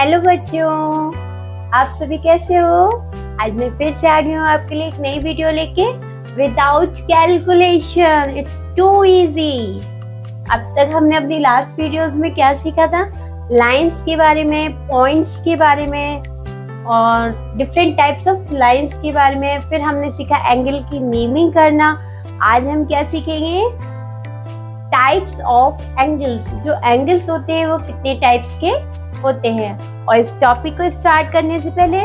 Hello बच्चों, आप सभी कैसे हो। आज मैं फिर से आ गई हूँ आपके लिए एक नई वीडियो लेके। Without calculation it's too easy. अब तक हमने अपनी लास्ट वीडियोस में क्या सीखा था? लाइंस के बारे में, पॉइंट्स के बारे में और डिफरेंट टाइप्स ऑफ लाइंस के बारे में। फिर हमने सीखा एंगल की नेमिंग करना। आज हम क्या सीखेंगे? Types of angles. जो एंगल्स होते हैं वो कितने टाइप्स के होते हैं। और इस टॉपिक को स्टार्ट करने से पहले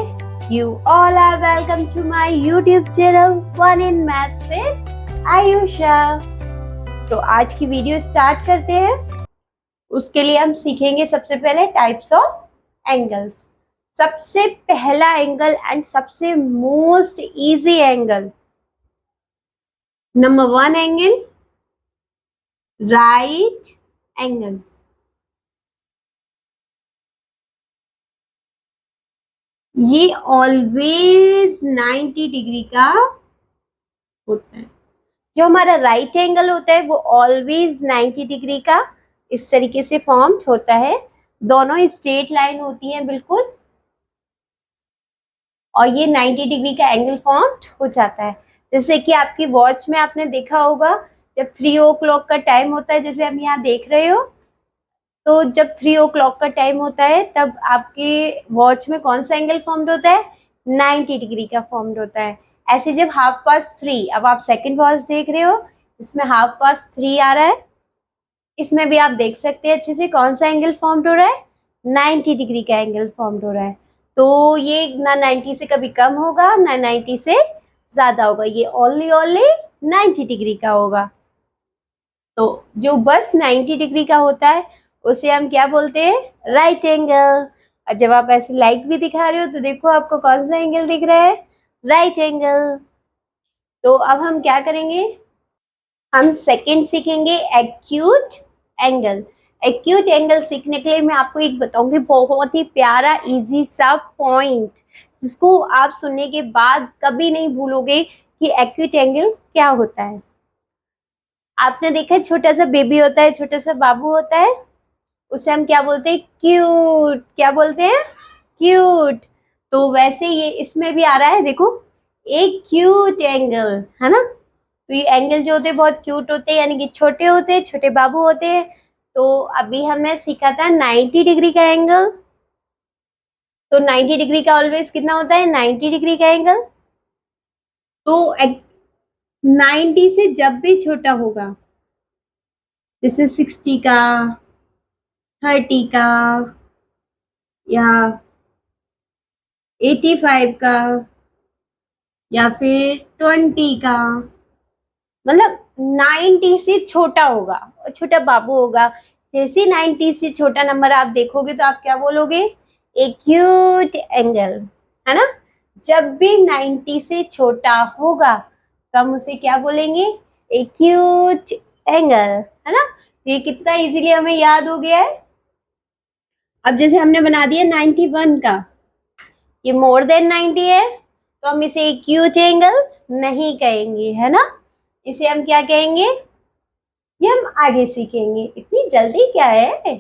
you all are welcome to my YouTube channel fun in maths with Ayusha. तो आज की वीडियो स्टार्ट करते हैं। उसके लिए हम सीखेंगे सबसे पहले टाइप्स ऑफ एंगल्स। सबसे पहला एंगल एंड सबसे most easy angle, number 1 angle, right angle. ये ऑलवेज 90 डिग्री का होता है। जो हमारा राइट एंगल होता है वो ऑलवेज 90 डिग्री का इस तरीके से फॉर्म होता है। दोनों स्ट्रेट लाइन होती है बिल्कुल, और ये 90 डिग्री का एंगल फॉर्म हो जाता है। जैसे कि आपकी वॉच में आपने देखा होगा, जब 3 o'clock का टाइम होता है, जैसे हम यहाँ देख रहे हो, तो जब 3 o'clock का टाइम होता है तब आपके वॉच में कौन सा एंगल फॉर्म्ड होता है? 90 डिग्री का फॉर्म्ड होता है। ऐसे जब 3:30, अब आप सेकंड वॉच देख रहे हो, इसमें 3:30 आ रहा है, इसमें भी आप देख सकते हैं अच्छे से कौन सा एंगल फॉर्म्ड हो रहा है? 90 डिग्री का एंगल फॉर्म्ड हो रहा है। तो ये ना 90 से कभी कम होगा ना 90 से ज्यादा होगा, ये ओनली 90 डिग्री का होगा। तो जो बस 90 डिग्री का होता है उसे हम क्या बोलते हैं? Right angle. और जब आप ऐसे लाइट भी दिखा रहे हो तो देखो आपको कौन सा एंगल दिख रहा है? Right angle. तो अब हम क्या करेंगे? हम सेकंड सीखेंगे एक्यूट एंगल। एक्यूट एंगल सीखने के लिए मैं आपको एक बताऊंगी, बहुत ही प्यारा इजी सा पॉइंट, जिसको आप सुनने के बाद कभी नहीं भूलोगे कि एक्यूट एंगल क्या होता है। आपने देखा है, छोटा सा बेबी होता है, छोटा सा बाबू होता है, उसे हम क्या बोलते हैं? क्यूट। क्या बोलते हैं? क्यूट। तो वैसे ये इसमें भी आ रहा है, देखो, एक क्यूट एंगल, है ना। तो ये एंगल जो होते हैं बहुत क्यूट होते हैं, यानी कि छोटे होते हैं, छोटे बाबू होते हैं। तो अभी हमने सीखा था 90 डिग्री का एंगल। तो 90 डिग्री का ऑलवेज कितना होता है? 90 डिग्री का एंगल। तो 90 से जब भी छोटा होगा, जैसे 60 का, 30 का, या 85 का, या फिर 20 का, मतलब 90 से छोटा होगा और छोटा बाबू होगा। जैसे 90 से छोटा नंबर आप देखोगे तो आप क्या बोलोगे? एक्यूट एंगल, है ना। जब भी 90 से छोटा होगा तो हम उसे क्या बोलेंगे? एक्यूट एंगल, है ना। ये कितना इजीली हमें याद हो गया है। अब जैसे हमने बना दिया 91 का, ये मोर देन 90 है, तो हम इसे एक्यूट एंगल नहीं कहेंगे, है ना। इसे हम क्या कहेंगे? ये हम आगे सीखेंगे। इतनी जल्दी क्या है?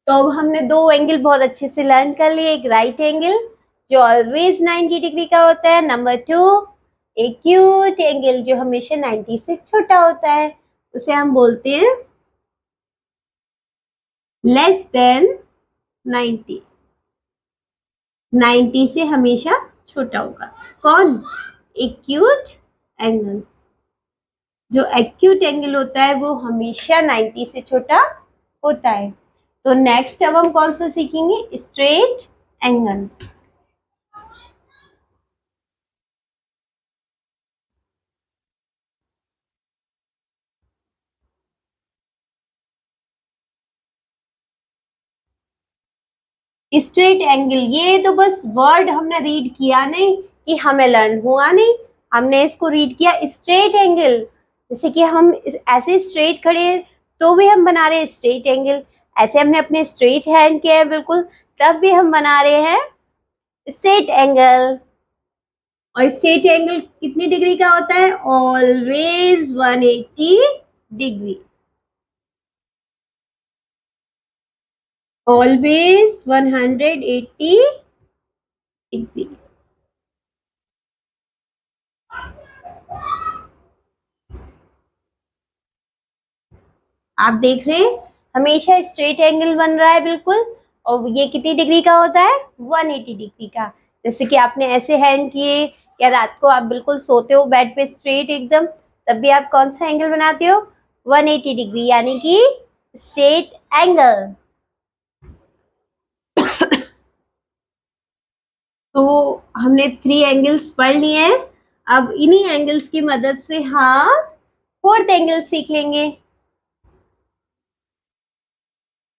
तो अब हमने दो एंगल बहुत अच्छे से लर्न कर लिए। एक राइट एंगल जो ऑलवेज 90 डिग्री का होता है, नंबर 2 एक्यूट एंगल जो हमेशा 90 से छोटा होता है, उसे हम बोलते हैं लेस देन 90। 90 से हमेशा छोटा होगा कौन? Acute angle. जो एक्यूट एंगल होता है वो हमेशा 90 से छोटा होता है। तो नेक्स्ट अब हम कौन सा सीखेंगे? Straight angle. स्ट्रेट एंगल, ये तो बस वर्ड हमने रीड किया नहीं कि हमें लर्न हुआ नहीं, हमने इसको रीड किया। स्ट्रेट एंगल, जैसे कि हम ऐसे स्ट्रेट खड़े हैं तो भी हम बना रहे हैं स्ट्रेट एंगल, ऐसे हमने अपने स्ट्रेट हैंड किया है बिल्कुल, तब भी हम बना रहे हैं स्ट्रेट एंगल। और स्ट्रेट एंगल कितनी डिग्री का होता है? Always 180 degree. Always 180 degree. आप देख रहे हैं हमेशा स्ट्रेट एंगल बन रहा है बिल्कुल, और ये कितनी डिग्री का होता है? 180 डिग्री का। जैसे कि आपने ऐसे हैंड किए, या रात को आप बिल्कुल सोते हो बेड पे स्ट्रेट एकदम, तब भी आप कौन सा एंगल बनाते हो? 180 डिग्री, यानी कि स्ट्रेट एंगल। तो हमने 3 एंगल्स पढ़ लिए हैं। अब इन्हीं एंगल्स की मदद से हम 4th एंगल सीख लेंगे।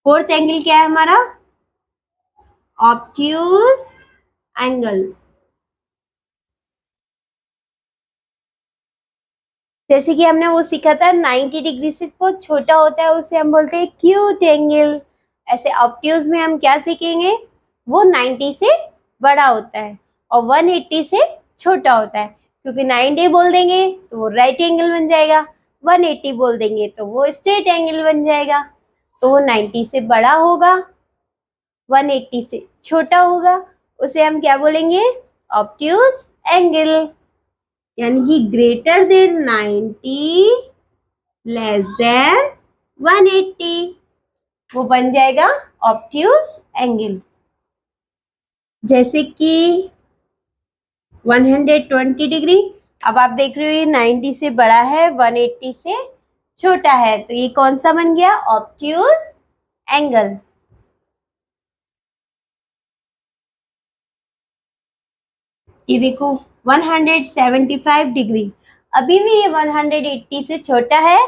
4th एंगल क्या है हमारा? Obtuse angle. जैसे कि हमने वो सीखा था 90 डिग्री से बहुत छोटा होता है, उसे हम बोलते हैं एक्यूट एंगल। ऐसे ऑब्ट्यूज में हम क्या सीखेंगे? वो 90 से बड़ा होता है और 180 से छोटा होता है। क्योंकि 90 बोल देंगे तो वो राइट एंगल बन जाएगा, 180 बोल देंगे तो वो स्ट्रेट एंगल बन जाएगा। तो वो 90 से बड़ा होगा, 180 से छोटा होगा, उसे हम क्या बोलेंगे? Obtuse angle. यानी कि ग्रेटर देन 90, लेस देन 180, वो बन जाएगा ऑब्ट्यूज एंगल। जैसे कि 120 डिग्री। अब आप देख रहे हो ये 90 से बड़ा है, 180 से छोटा है, तो ये कौन सा बन गया? Obtuse angle. ये देखो 175 डिग्री, अभी भी ये 180 से छोटा है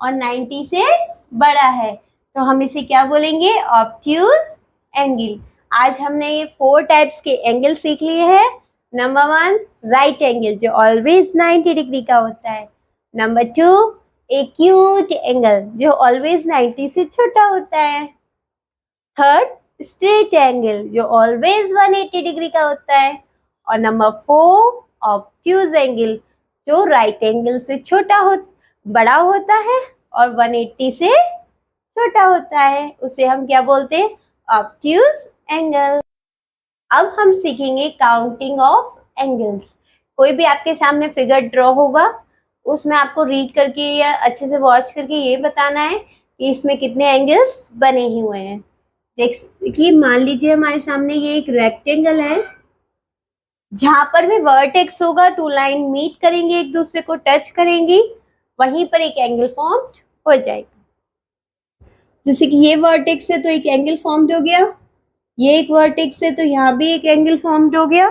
और 90 से बड़ा है, तो हम इसे क्या बोलेंगे? Obtuse angle. आज हमने ये 4 टाइप्स के एंगल सीख लिए हैं। नंबर 1 राइट एंगल, जो ऑलवेज 90 डिग्री का होता है। नंबर 2 एक्यूट एंगल, जो ऑलवेज 90 से छोटा होता है। थर्ड स्ट्रेट एंगल, जो ऑलवेज 180 डिग्री का होता है। और नंबर 4 ऑब्ट्यूज एंगल, जो राइट एंगल से बड़ा होता है और 180 से छोटा होता है, उसे हम क्या बोलते हैं? Obtuse angle. अब हम सीखेंगे काउंटिंग ऑफ एंगल्स। कोई भी आपके सामने फिगर ड्रॉ होगा, उसमें आपको रीड करके या अच्छे से वॉच करके ये बताना है कि इसमें कितने एंगल्स बने ही हुए हैं। देखिए, मान लीजिए हमारे सामने ये एक रेक्टेंगल है, जहां पर भी वर्टेक्स होगा, 2 लाइन मीट करेंगे, एक दूसरे को टच करेंगी, वहीं पर एक एंगल फॉर्म हो जाएगा। जैसे कि ये वर्टेक्स है तो एक एंगल फॉर्म्ड हो गया, ये एक वर्टेक्स है तो यहाँ भी एक एंगल फॉर्म्ड हो गया,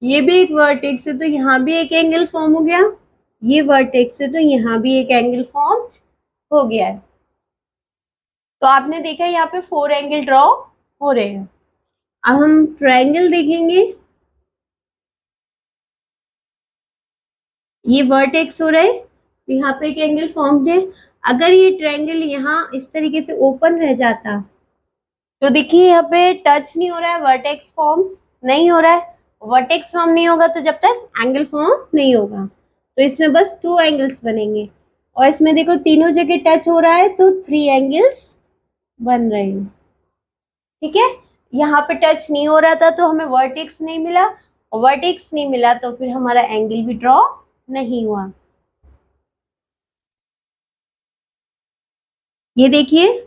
ये भी एक वर्टेक्स है तो यहाँ भी एक एंगल फॉर्म हो गया, ये वर्टेक्स है तो यहाँ भी एक एंगल फॉर्म हो गया है। तो आपने देखा यहाँ पे 4 एंगल ड्रॉ हो रहे हैं। अब हम ट्रायंगल देखेंगे। ये वर्टेक्स हो रहा है तो यहाँ पे एक एंगल फॉर्म्ड है। अगर ये ट्रायंगल यहाँ इस तरीके से ओपन रह जाता तो देखिए यहाँ पे टच नहीं हो रहा है, वर्टेक्स फॉर्म नहीं हो रहा है। वर्टेक्स फॉर्म नहीं होगा तो जब तक एंगल फॉर्म नहीं होगा, तो इसमें बस 2 एंगल्स बनेंगे। और इसमें देखो तीनों जगह टच हो रहा है तो 3 एंगल्स बन रहे हैं। ठीक है, यहाँ पे टच नहीं हो रहा था तो हमें वर्टेक्स नहीं मिला, और वर्टेक्स नहीं मिला तो फिर हमारा एंगल भी ड्रॉ नहीं हुआ। ये देखिए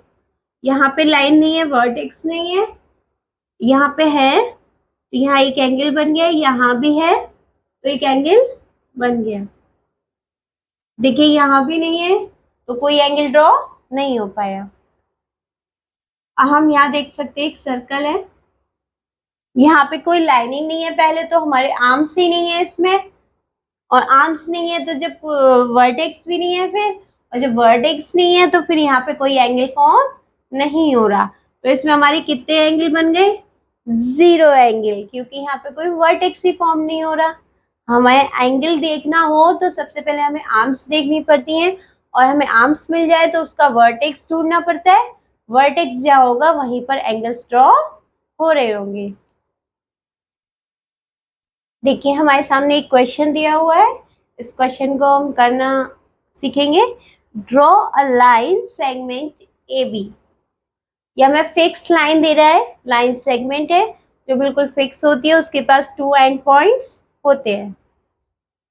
यहाँ पे लाइन नहीं है, वर्टेक्स नहीं है, यहाँ पे है तो यहाँ एक एंगल बन गया, यहाँ भी है तो एक एंगल बन गया। देखिए यहाँ भी नहीं है तो कोई एंगल ड्रॉ नहीं हो पाया। हम यहाँ देख सकते हैं एक सर्कल है, यहाँ पे कोई लाइनिंग नहीं है, पहले तो हमारे आर्म्स ही नहीं है इसमें, और आर्म्स नहीं है तो जब वर्टेक्स भी नहीं है फिर, और जब वर्टेक्स नहीं है तो फिर यहाँ पे कोई एंगल फॉर्म नहीं हो रहा, तो इसमें हमारे कितने एंगल बन गए? 0 एंगल, क्योंकि यहाँ पे कोई वर्टेक्स ही फॉर्म नहीं हो रहा। हमें एंगल देखना हो तो सबसे पहले हमें आर्म्स देखनी पड़ती हैं, और हमें आर्म्स मिल जाए तो उसका वर्टेक्स ढूंढना पड़ता है। वर्टेक्स जहाँ होगा वहीं पर एंगल्स ड्रॉ हो रहे होंगे। देखिए हमारे सामने एक क्वेश्चन दिया हुआ है, इस क्वेश्चन को हम करना सीखेंगे। Draw a line segment A B. ये हमें फिक्स लाइन दे रहा है, लाइन सेगमेंट है जो बिल्कुल फिक्स होती है, उसके पास 2 एंड पॉइंट्स होते हैं।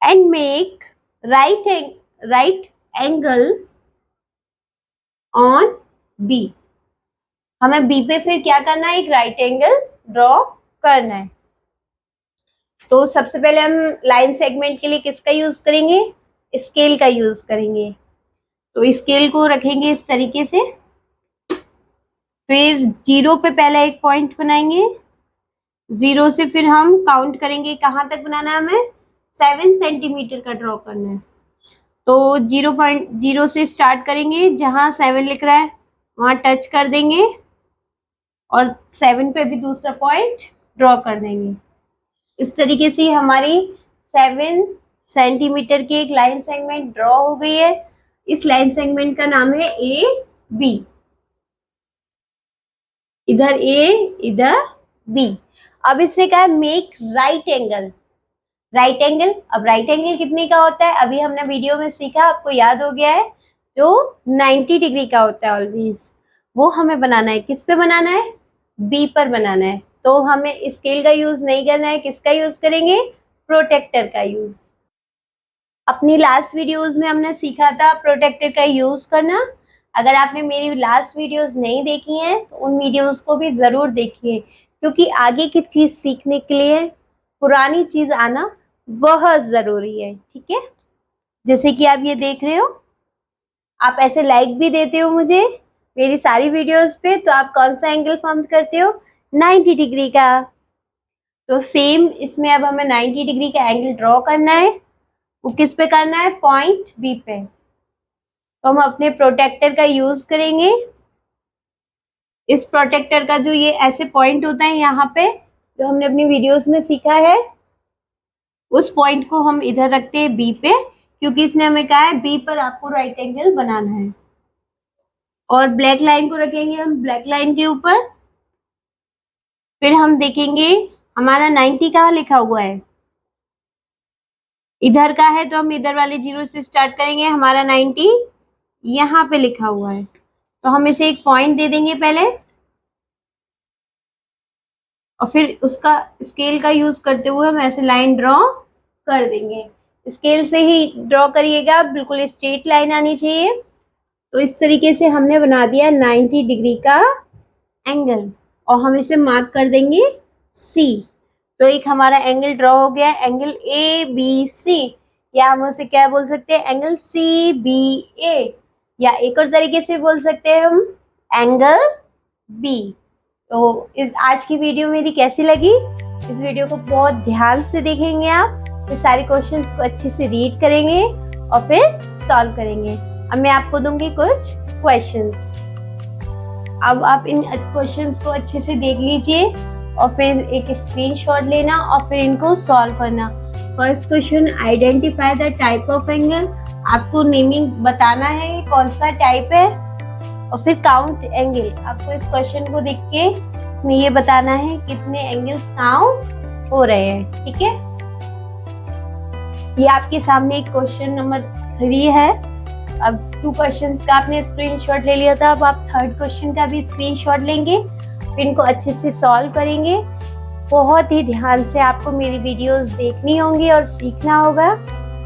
And make right angle on B, हमें बी पे फिर क्या करना है, एक राइट एंगल ड्रॉ करना है। तो सबसे पहले हम लाइन सेगमेंट के लिए किसका यूज करेंगे, स्केल का यूज करेंगे। तो स्केल को रखेंगे इस तरीके से, फिर 0 पे पहले एक पॉइंट बनाएंगे, 0 से फिर हम काउंट करेंगे कहाँ तक बनाना है, हमें 7 सेंटीमीटर का ड्रॉ करना है। तो 0.0 से स्टार्ट करेंगे, जहाँ 7 लिख रहा है वहाँ टच कर देंगे और 7 पे भी दूसरा पॉइंट ड्रॉ कर देंगे। इस तरीके से हमारी 7 सेंटीमीटर की एक लाइन सेगमेंट ड्रॉ हो गई है। इस लाइन सेगमेंट का नाम है ए बी, इधर ए इधर बी। अब इसने कहा make right angle, right angle. अब राइट एंगल कितने का होता है, अभी हमने वीडियो में सीखा, आपको याद हो गया है, जो 90 डिग्री का होता है ऑलवेज, वो हमें बनाना है। किस पे बनाना है, बी पर बनाना है। तो हमें स्केल का यूज नहीं करना है, किसका यूज करेंगे, प्रोटेक्टर का यूज। अपनी लास्ट वीडियोस में हमने सीखा था प्रोटेक्टर का यूज करना। अगर आपने मेरी लास्ट वीडियोस नहीं देखी हैं तो उन वीडियोस को भी जरूर देखिए, क्योंकि आगे की चीज सीखने के लिए पुरानी चीज आना बहुत जरूरी है। ठीक है, जैसे कि आप ये देख रहे हो, आप ऐसे लाइक भी देते हो मुझे मेरी सारी वीडियोस पे, तो आप कौन सा एंगल फॉर्म करते हो, 90 डिग्री का। तो सेम इसमें अब हमें 90 डिग्री का एंगल ड्रॉ करना है। वो किस पे करना है, पॉइंट बी पे। तो हम अपने प्रोटेक्टर का यूज करेंगे। इस प्रोटेक्टर का जो ये ऐसे पॉइंट होता है यहाँ पे, जो हमने अपनी वीडियोस में सीखा है, उस पॉइंट को हम इधर रखते हैं बी पे, क्योंकि इसने हमें कहा है बी पर आपको राइट एंगल बनाना है। और ब्लैक लाइन को रखेंगे हम ब्लैक लाइन के ऊपर। फिर हम देखेंगे हमारा 90 कहाँ लिखा हुआ है, इधर का है, तो हम इधर वाले 0 से स्टार्ट करेंगे। हमारा 90 यहाँ पे लिखा हुआ है, तो हम इसे एक पॉइंट दे देंगे पहले, और फिर उसका स्केल का यूज करते हुए हम ऐसे लाइन ड्रॉ कर देंगे। स्केल से ही ड्रॉ करिएगा, बिल्कुल स्ट्रेट लाइन आनी चाहिए। तो इस तरीके से हमने बना दिया 90 डिग्री का एंगल, और हम इसे मार्क कर देंगे सी। तो एक हमारा एंगल ड्रॉ हो गया, एंगल ए बी सी, या हम उसे क्या बोल सकते हैं, एंगल सी बी ए, या एक और तरीके से बोल सकते हैं हम एंगल बी। तो इस आज की वीडियो मेरी कैसी लगी, इस वीडियो को बहुत ध्यान से देखेंगे आप, ये सारे क्वेश्चंस को अच्छे से रीड करेंगे और फिर सॉल्व करेंगे। अब मैं आपको दूंगी कुछ क्वेश्चंस। अब आप इन क्वेश्चंस को अच्छे से देख लीजिए और फिर एक स्क्रीनशॉट लेना और फिर इनको सॉल्व करना। First question, identify the type of angle, आपको नेमिंग बताना है कौन सा टाइप है। और फिर काउंट एंगल, आपको इस क्वेश्चन को देख के इसमें ये बताना है कितने एंगल्स काउंट हो रहे हैं। ठीक है, ये आपके सामने एक क्वेश्चन नंबर 3 है। अब 2 क्वेश्चंस का आपने स्क्रीनशॉट ले लिया था, अब आप थर्ड क्वेश्चन का भी स्क्रीनशॉट लेंगे, फिर इनको अच्छे से सॉल्व करेंगे। बहुत ही ध्यान से आपको मेरी वीडियोस देखनी होंगी और सीखना होगा।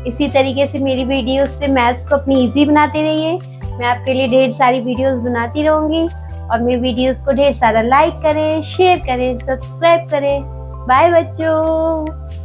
इसी तरीके से मेरी वीडियोस से मैथ्स को अपनी इजी बनाते रहिए। मैं आपके लिए ढेर सारी वीडियोस बनाती रहूंगी, और मेरी वीडियोस को ढेर सारा लाइक करें, शेयर करें, सब्सक्राइब करें। बाय बच्चों।